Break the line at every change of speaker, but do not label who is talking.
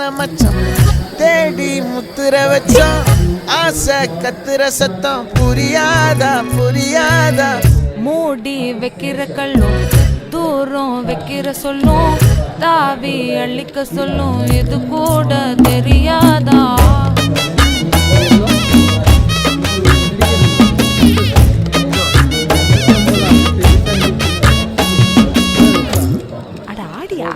வயசான மச்சம் தேடி முத்துற வச்சோம் ஆசை கத்துற சத்தம் புரியாதா புரியாதா
மூடி வைக்கிற கல்லும் தூரம் வைக்கிற சொல்லும் தாவி அள்ளிக்க சொல்லும் இது கூட தெரியாதா அட ஆடியா